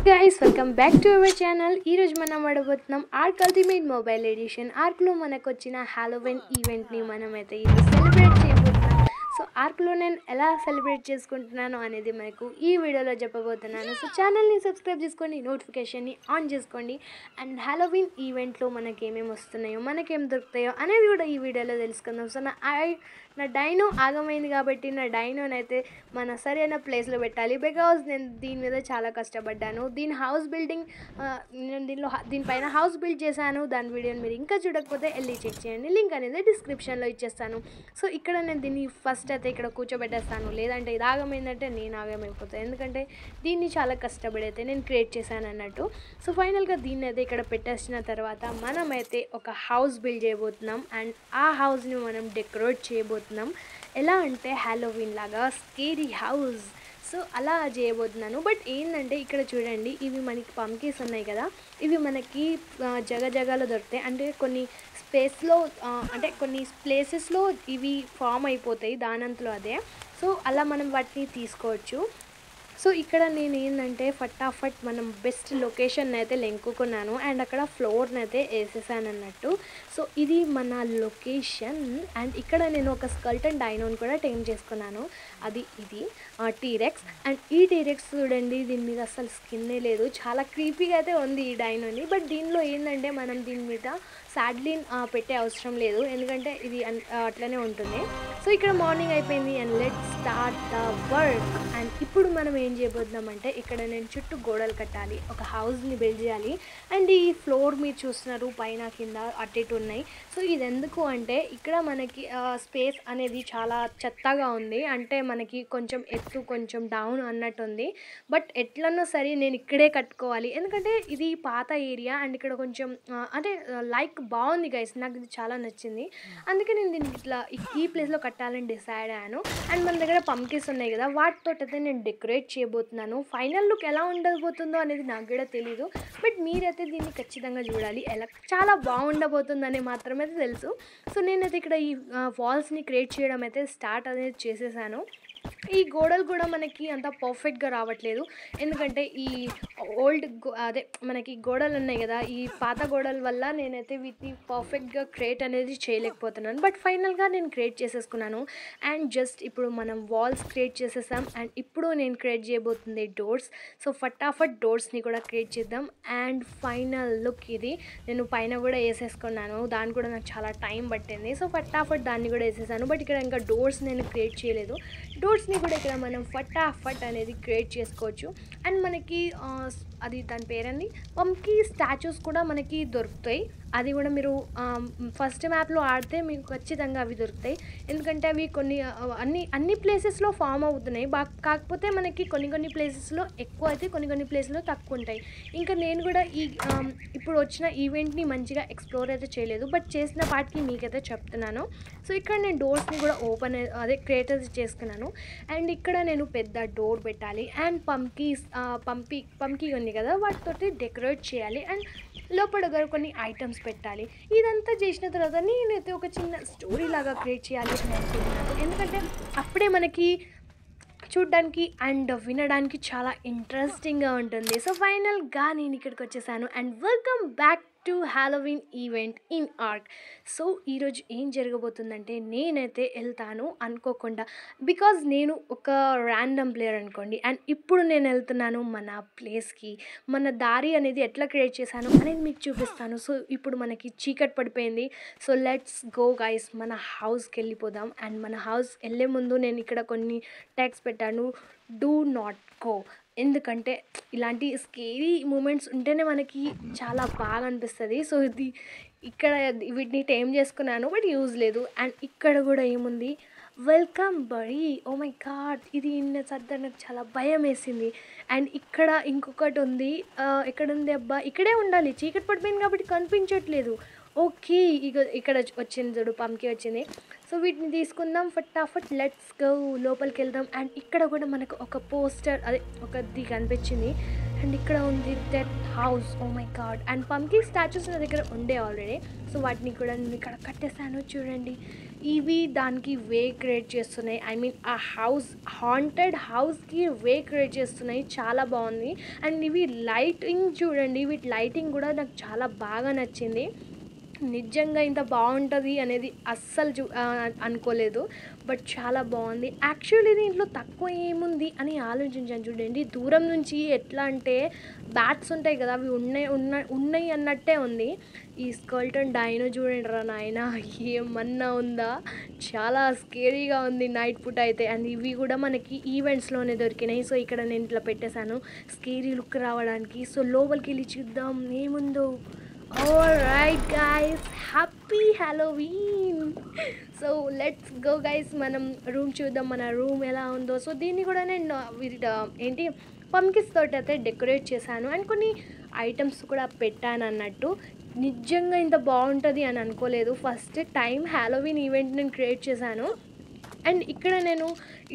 guys, welcome back to our channel. ఈ రోజు మనం ఆడబోతున్నాం ఆర్క్ అల్టిమేట్ మొబైల్ ఎడిషన్. ఆర్క్లో మనకు వచ్చిన హాలోవీన్ ఈవెంట్ని మనమైతే ఇది సెలబ్రేట్ చేయబోతున్నాం. సో ఆర్క్లో నేను ఎలా సెలబ్రేట్ చేసుకుంటున్నాను అనేది మనకు ఈ వీడియోలో చెప్పబోతున్నాను. సో ఛానల్ని సబ్స్క్రైబ్ చేసుకోండి, నోటిఫికేషన్ని ఆన్ చేసుకోండి. అండ్ హాలోవీన్ ఈవెంట్లో మనకి ఏమేమి వస్తున్నాయో, మనకేం దొరుకుతాయో అనేది కూడా ఈ వీడియోలో తెలుసుకుందాం. సో నా డైనో ఆగమైంది కాబట్టి నా డైనోనైతే మన సరైన ప్లేస్లో పెట్టాలి. బికాజ్ నేను దీని మీద చాలా కష్టపడ్డాను. దీని హౌస్ బిల్డింగ్ నేను దీనిపైన హౌస్ బిల్డ్ చేశాను. దాని వీడియోని మీరు ఇంకా చూడకపోతే వెళ్ళి చెక్ చేయండి. లింక్ అనేది డిస్క్రిప్షన్లో ఇచ్చేస్తాను. సో ఇక్కడ నేను దీన్ని ఫస్ట్ అయితే ఇక్కడ కూర్చోబెట్టేస్తాను. లేదంటే ఇది ఆగమైందంటే నేను ఆగమైపోతాను. ఎందుకంటే దీన్ని చాలా కష్టపడైతే నేను క్రియేట్ చేశాను అన్నట్టు. సో ఫైనల్గా దీన్ని అయితే ఇక్కడ పెట్టేసిన తర్వాత మనమైతే ఒక హౌస్ బిల్డ్ చేయబోతున్నాం. అండ్ ఆ హౌస్ని మనం డెకరేట్ చేయబోతున్నాం. ఎలా అంటే హాలోవీన్ లాగా స్కేరీ హౌస్. సో అలా చేయబోతున్నాను. బట్ ఏంటంటే ఇక్కడ చూడండి, ఇవి మనకి పంకీస్ ఉన్నాయి కదా, ఇవి మనకి జగలో దొరుకుతాయి. అంటే కొన్ని స్పేస్లో అంటే కొన్ని ప్లేసెస్లో ఇవి ఫామ్ అయిపోతాయి దానంతలో అదే. సో అలా మనం వాటిని తీసుకోవచ్చు. సో ఇక్కడ నేను ఏంటంటే ఫటాఫట్ మనం బెస్ట్ లొకేషన్ అయితే లెంకుకున్నాను. అండ్ అక్కడ ఫ్లోర్ని అయితే వేసేసాను అన్నట్టు. సో ఇది మన లొకేషన్. అండ్ ఇక్కడ నేను ఒక స్కల్టన్ డైనోని కూడా టైమ్ చేసుకున్నాను. అది ఇది టీరెక్స్. అండ్ ఈ టీరెక్స్ చూడండి, దీని మీద అసలు స్కిన్నే లేదు, చాలా క్రీపీగా అయితే ఉంది ఈ డైనోని. బట్ దీనిలో ఏంటంటే మనం దీని మీద సాడ్లిన్ పెట్టే అవసరం లేదు, ఎందుకంటే ఇది అట్లనే ఉంటుంది. సో ఇక్కడ మార్నింగ్ అయిపోయింది and let's start the work. And ఇప్పుడు మనం ఏం చేయబోతున్నామంటే ఇక్కడ నేను చుట్టూ గోడలు కట్టాలి, ఒక హౌస్ని బిల్డ్ చేయాలి. అండ్ ఈ ఫ్లోర్ మీరు చూస్తున్నారు, పైన కింద అటు ఇటు ఉన్నాయి. సో ఇది ఎందుకు అంటే ఇక్కడ మనకి స్పేస్ అనేది చాలా చెత్తగా ఉంది. అంటే మనకి కొంచెం ఎత్తు కొంచెం డౌన్ అన్నట్టు ఉంది. బట్ ఎట్లన్నా సరే నేను ఇక్కడే కట్టుకోవాలి, ఎందుకంటే ఇది పాత ఏరియా. అండ్ ఇక్కడ కొంచెం అంటే లైక్ బాగుంది గైస్, నాకు ఇది చాలా నచ్చింది. అందుకే నేను దీనికి ఇట్లా ఈ ప్లేస్లో కట్టాలని డిసైడ్ అయ్యాను. అండ్ మన దగ్గర పంకిన్స్ ఉన్నాయి కదా, వాటితో అయితే నేను డెకరేట్ చేయబోతున్నాను. ఫైనల్ లుక్ ఎలా ఉండబోతుందో అనేది నాకు కూడా తెలీదు. బట్ మీరైతే దీన్ని ఖచ్చితంగా చూడాలి, ఎలా చాలా బాగుండబోతుందని మాత్రమే తెలుసు. సో నేనైతే ఇక్కడ ఈ వాల్స్ని క్రియేట్ చేయడం అయితే స్టార్ట్ అనేది చేసేసాను. ఈ గోడలు కూడా మనకి అంత పర్ఫెక్ట్గా రావట్లేదు, ఎందుకంటే ఈ ఓల్డ్ అదే మనకి గోడలు ఉన్నాయి కదా, ఈ పాత గోడల వల్ల నేనైతే వీటిని పర్ఫెక్ట్గా క్రియేట్ అనేది చేయలేకపోతున్నాను. బట్ ఫైనల్గా నేను క్రియేట్ చేసేసుకున్నాను. అండ్ జస్ట్ ఇప్పుడు మనం వాల్స్ క్రియేట్ చేసేసాం. అండ్ ఇప్పుడు నేను క్రియేట్ చేయబోతుంది డోర్స్. సో ఫటాఫట్ డోర్స్ని కూడా క్రియేట్ చేద్దాం. అండ్ ఫైనల్ లుక్ ఇది. నేను పైన కూడా వేసేసుకున్నాను, దాన్ని కూడా నాకు చాలా టైం పట్టింది. సో ఫటాఫట్ దాన్ని కూడా వేసేసాను. బట్ ఇక్కడ ఇంకా డోర్స్ నేను క్రియేట్ చేయలేదు. డోర్స్ని కూడా ఇక్కడ మనం ఫటాఫట్ అనేది క్రియేట్ చేసుకోవచ్చు. అండ్ మనకి అది దాని పేరండి పంకీ స్టాచ్యూస్ కూడా మనకి దొరుకుతాయి. అది కూడా మీరు ఫస్ట్ మ్యాప్లో ఆడితే మీకు ఖచ్చితంగా అవి దొరుకుతాయి, ఎందుకంటే అవి కొన్ని అన్ని ప్లేసెస్లో ఫామ్ అవుతున్నాయి. కాకపోతే మనకి కొన్ని ప్లేసెస్లో ఎక్కువ అయితే కొన్ని ప్లేసెస్లో తక్కువ ఉంటాయి. ఇంకా నేను కూడా ఇప్పుడు వచ్చిన ఈవెంట్ని మంచిగా ఎక్స్ప్లోర్ అయితే చేయలేదు, బట్ చేసిన పార్ట్కి మీకైతే చెప్తున్నాను. సో ఇక్కడ నేను డోర్స్ని కూడా క్రియేట్ చేసుకున్నాను. అండ్ ఇక్కడ నేను పెద్ద డోర్ పెట్టాలి. అండ్ పంకీ ఉంది కదా, వాటితోటి డెకరేట్ చేయాలి. అండ్ లోపల కొన్ని ఐటమ్స్ పెట్టాలి. ఇదంతా చేసిన తర్వాత నేనైతే ఒక చిన్న స్టోరీ లాగా క్రియేట్ చేయాలి అని అనుకుంటున్నాను, ఎందుకంటే అప్పుడే మనకి చూడ్డానికి అండ్ వినడానికి చాలా ఇంట్రెస్టింగ్గా ఉంటుంది. సో ఫైనల్గా నేను ఇక్కడికి వచ్చేసాను. And welcome back to Halloween event in arc. So ఈరోజు ఏం జరగబోతుందంటే నేనైతే వెళ్తాను అనుకోకుండా, బికాజ్ నేను ఒక ర్యాండమ్ ప్లేయర్ అనుకోండి. అండ్ ఇప్పుడు నేను వెళ్తున్నాను మన ప్లేస్కి. మన దారి అనేది ఎట్లా క్రియేట్ చేశాను అనేది మీకు చూపిస్తాను. సో ఇప్పుడు మనకి చీకటి పడిపోయింది. సో లెట్స్ గో గైస్, మన హౌస్కి వెళ్ళిపోదాం. అండ్ మన హౌస్ వెళ్ళే ముందు నేను ఇక్కడ కొన్ని ట్యాగ్స్ పెట్టాను, డూ నాట్ గో. ఎందుకంటే ఇలాంటి స్కేరీ మూమెంట్స్ ఉంటేనే మనకి చాలా బాగా అనిపిస్తుంది. సో ఇది ఇక్కడ వీటిని టైమ్ చేసుకున్నాను, బట్ యూజ్ లేదు. అండ్ ఇక్కడ కూడా ఏముంది, welcome buddy. Oh my god, ఇది సర్దా నాకు చాలా భయం వేసింది. అండ్ ఇక్కడ ఇంకొకటి ఉంది, ఎక్కడుంది అబ్బా, ఇక్కడే ఉండాలి, చీకటి పడిపోయింది కాబట్టి కనిపించట్లేదు. ఓకే, ఇక్కడ వచ్చింది చూడు, పంకి వచ్చింది. సో వీటిని తీసుకుందాం ఫటాఫట్, లెట్స్ గో, లోపలికి వెళ్దాం. అండ్ ఇక్కడ కూడా మనకు ఒక పోస్టర్ ఒకది కనిపించింది. అండ్ ఇక్కడ ఉంది that house. Oh my god. And funky statues నా దగ్గర ఉండే ఆల్రెడీ. సో వాటిని కూడా నేను ఇక్కడ కట్టేసాను చూడండి. ఇవి దానికి వే క్రియేట్ చేస్తున్నాయి. ఐ మీన్ ఆ హాంటెడ్ హౌస్‌కి వే క్రియేట్ చేస్తున్నాయి. చాలా బాగుంది. అండ్ ఇవి లైటింగ్ చూడండి, వీటి లైటింగ్ కూడా నాకు చాలా బాగా నచ్చింది. నిజంగా ఇంత బాగుంటుంది అనేది అస్సలు అనుకోలేదు. బట్ చాలా బాగుంది. యాక్చువల్లీ దీంట్లో తక్కువ ఏముంది అని ఆలోచించాను చూడండి. దూరం నుంచి ఎట్లా అంటే బ్యాట్స్ ఉంటాయి కదా, అవి ఉన్నాయి అన్నట్టే ఉంది. ఈ స్కెల్టన్ డైనో చూడండి రా నాయన, ఏమన్నా ఉందా, చాలా స్కేరీగా ఉంది నైట్ పూట అయితే. అండ్ ఇవి కూడా మనకి ఈవెంట్స్లోనే దొరికినాయి. సో ఇక్కడ నేను ఇట్లా పెట్టేశాను స్కేరీ లుక్ రావడానికి. సో లోపలికి వెళ్ళి చూద్దాం ఏముందో. Alright guys, happy Halloween. So let's go guys, మనం రూమ్ చూద్దాం, మన రూమ్ ఎలా ఉందో. సో దీన్ని కూడా నేను ఏంటి పంకిన్స్ తోటి అయితే డెకరేట్ చేశాను. అండ్ కొన్ని ఐటమ్స్ కూడా పెట్టాను అన్నట్టు. నిజంగా ఇంత బాగుంటుంది అని అనుకోలేదు. ఫస్ట్ టైం హ్యాలోవీన్ ఈవెంట్ నేను క్రియేట్ చేశాను. అండ్ ఇక్కడ నేను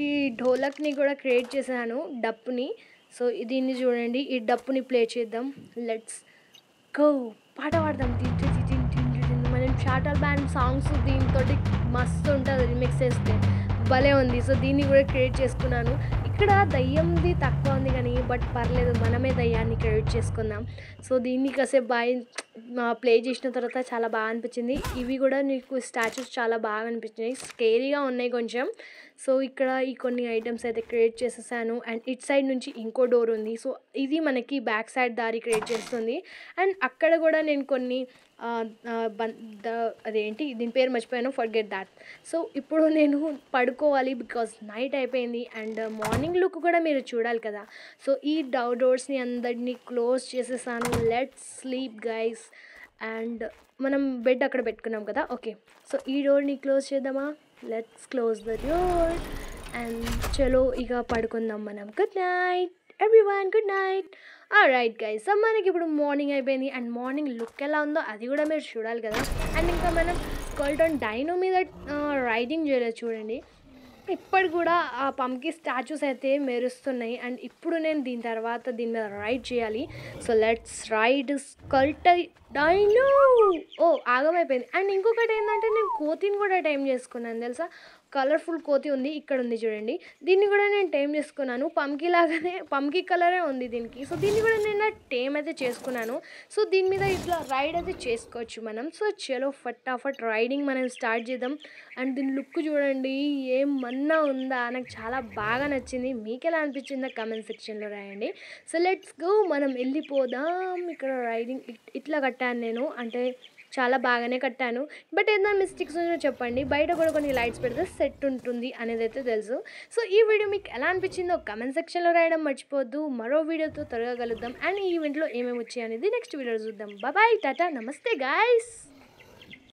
ఈ ఢోలక్ని కూడా క్రియేట్ చేశాను, డప్పుని. సో దీన్ని చూడండి, ఈ డప్పుని ప్లే చేద్దాం. లెట్స్ గో, పాట పాడదాం. మనం షాటల్ బ్యాండ్ సాంగ్స్ దీంతో మస్తు ఉంటుంది రిమిక్స్ చేస్తే, భలే ఉంది. సో దీన్ని కూడా క్రియేట్ చేసుకున్నాను. ఇక్కడ దయ్యంది తక్కువ ఉంది కానీ బట్ పర్లేదు, మనమే దయ్యాన్ని క్రియేట్ చేసుకుందాం. సో దీన్ని కాసేపు ప్లే చేసిన తర్వాత చాలా బాగా అనిపించింది. ఇవి కూడా నీకు స్టాచ్యూస్ చాలా బాగా అనిపించినాయి, స్కేరీగా ఉన్నాయి కొంచెం. సో ఇక్కడ ఈ కొన్ని ఐటమ్స్ అయితే క్రియేట్ చేసేసాను. అండ్ ఇట్ సైడ్ నుంచి ఇంకో డోర్ ఉంది. సో ఇది మనకి బ్యాక్ సైడ్ దారి క్రియేట్ చేస్తుంది. అండ్ అక్కడ కూడా నేను కొన్ని అదేంటి దీని పేరు మర్చిపోయాను, ఫర్గెట్ దాట్. సో ఇప్పుడు నేను పడుకోవాలి బికాజ్ నైట్ అయిపోయింది. అండ్ మార్నింగ్ లుక్ కూడా మీరు చూడాలి కదా. సో ఈ డోర్స్ని అందరినీ క్లోజ్ చేసేసాను. Let's sleep guys. అండ్ మనం బెడ్ అక్కడ పెట్టుకున్నాం కదా, ఓకే. సో ఈ డోర్ని క్లోజ్ చేద్దామా. Let's close the door and చలో ఇక పడుకుందాం మనం. Good night everyone, good night. Right guys, so మనకి ఇప్పుడు మార్నింగ్ అయిపోయింది. అండ్ మార్నింగ్ లుక్ ఎలా ఉందో అది కూడా మీరు చూడాలి కదా. అండ్ ఇంకా మనం స్కెల్టన్ డైనో మీద రైడింగ్ చేయలేదు చూడండి. ఇప్పటి కూడా ఆ పంకి స్టాచ్యూస్ అయితే మెరుస్తున్నాయి. అండ్ ఇప్పుడు నేను దీని మీద రైడ్ చేయాలి. So let's ride skeleton dino. ఆగమైపోయింది. అండ్ ఇంకొకటి ఏంటంటే నేను కోతిని కూడా టైం చేసుకున్నాను తెలుసా. కలర్ఫుల్ కోతి ఉంది, ఇక్కడ ఉంది చూడండి. దీన్ని కూడా నేను టైం చేసుకున్నాను. పంకి కలరే ఉంది దీనికి. సో దీన్ని కూడా నేను టైం అయితే చేసుకున్నాను. సో దీని మీద ఇట్లా రైడ్ అయితే చేసుకోవచ్చు మనం. సో చలో ఫటాఫట్ రైడింగ్ మనం స్టార్ట్ చేద్దాం. అండ్ దీని లుక్ చూడండి, ఏమన్నా ఉందా, నాకు చాలా బాగా నచ్చింది. మీకు ఎలా అనిపించిందో కామెంట్ సెక్షన్లో రాయండి. సో లెట్స్ గో, మనం వెళ్ళిపోదాం. ఇక్కడ రైడింగ్ ఇట్లా కట్టాను నేను, అంటే చాలా బాగానే కట్టాను. బట్ ఏదైనా మిస్టేక్స్ ఉన్నాయో చెప్పండి. బయట కూడా కొన్ని లైట్స్ పెడితే సెట్ ఉంటుంది అనేది అయితే తెలుసు. సో ఈ వీడియో మీకు ఎలా అనిపించిందో కామెంట్ సెక్షన్లో రాయడం మర్చిపోవద్దు. మరో వీడియోతో త్వరగా కలుద్దాం. అండ్ ఈ ఈవెంట్లో ఏమేమి వచ్చాయి అనేది నెక్స్ట్ వీడియో చూద్దాం. బాయ్, టాటా, నమస్తే గాయస్.